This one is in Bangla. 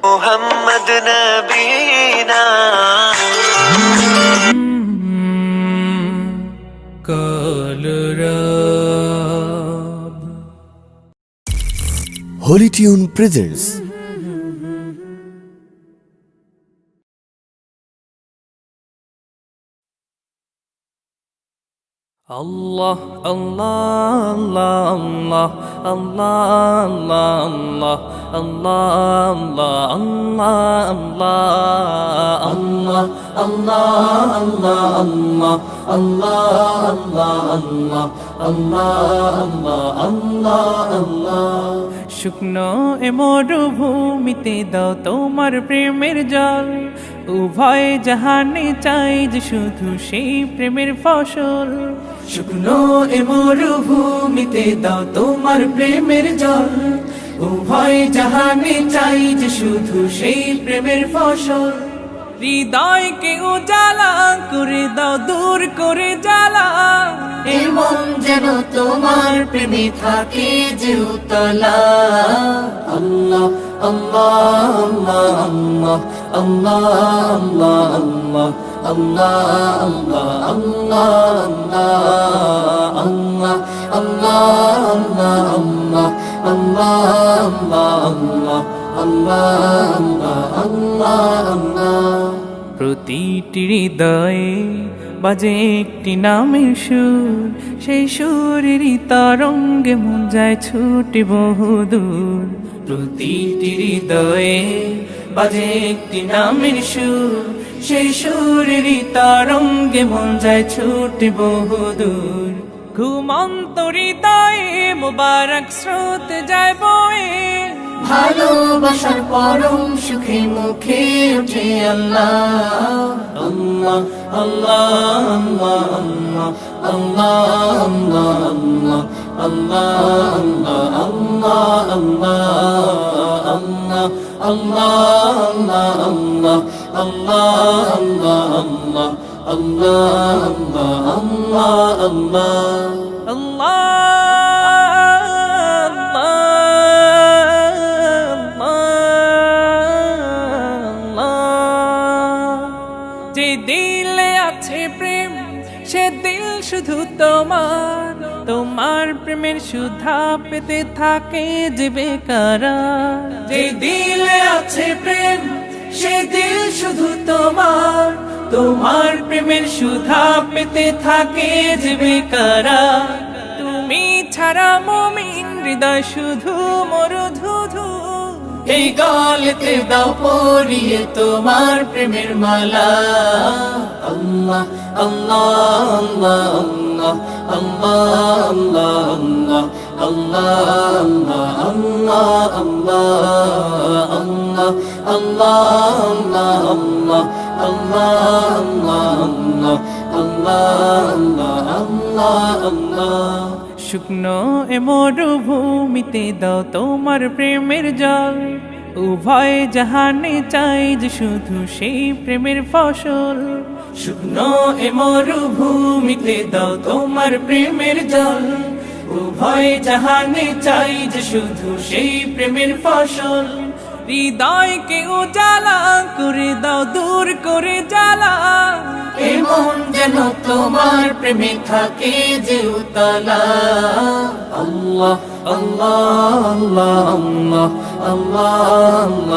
মোহাম্মদ নবীনা কলরব Holy Tune presents Allah Allah Allah Allah Allah Allah Allah Allah Allah Allah Allah শুকনো এ মরুভূমিতে দাও তোমার প্রেমের জল উভয় জাহানে চাই যে শুধু সেই প্রেমের ফসল শুকনো এ মরুভূমিতে দাও তোমার প্রেমের জল উভয় জাহানে চাই যে শুধু সেই প্রেমের ফসল হৃদয়কে উজালা করে দাও দূর করে জ্বালা এমন যেন তোমার প্রেমে থাকে যে উতলা আল্লাহ আল্লাহ আল্লাহ আল্লাহ আল্লাহ আল্লাহ আল্লাহ আল্লাহ আল্লাহ আল্লাহ আল্লাহ আল্লাহ প্রতিটি হৃদয়ে বাজে একটি নামের সুর সেই সুরেরই তরঙ্গে মন যায় ছুটে বহুদূর প্রতিটি হৃদয়ে বাজে একটি নামের সুর সেই সুরেরই তরঙ্গে মন যায় ছুটে বহুদূর ঘুমন্ত হৃদয়ে মোবারক স্রোত যায় বয়ে ভালোবাসার পরম সুখে মুখে উঠে আল্লাহ আল্লাহ আল্লাহ আল্লাহ আল্লাহ আল্লাহ আল্লাহ আল্লাহ যে দিলে আছে প্রেম সে দিল শুধু তোমার তোমার প্রেমের সুধা পেতে থাকে যে বেকারার যে দিলে আছে প্রেম সে দিল শুধু তোমার তোমার প্রেমের সুধা পেতে থাকে যে বেকারার তুমি ছাড়া মুমিন হৃদয় শুধু মরুধুধু এই গলেতে দাও পরিয়ে তোমার প্রেমের মালা আল্লাহ আল্লাহ আল্লাহ আল্লাহ আল্লাহ আল্লাহ আল্লাহ আল্লাহ শুকনো এ মরুভূমিতে দাও তোমার প্রেমের জল উভয় জাহানে চাই যে শুধু সেই প্রেমের ফসল শুকনো এ মরুভূমিতে দাও তোমার প্রেমের জল উভয় জাহানে চাই যে শুধু সেই প্রেমের ফসল হৃদয়কে উজালা করে দাও দূর করে জ্বালা এমন যেন তোমার প্রেমে থাকে যে উতলা আল্লাহ আল্লাহ আল্লাহ আল্লাহ Allah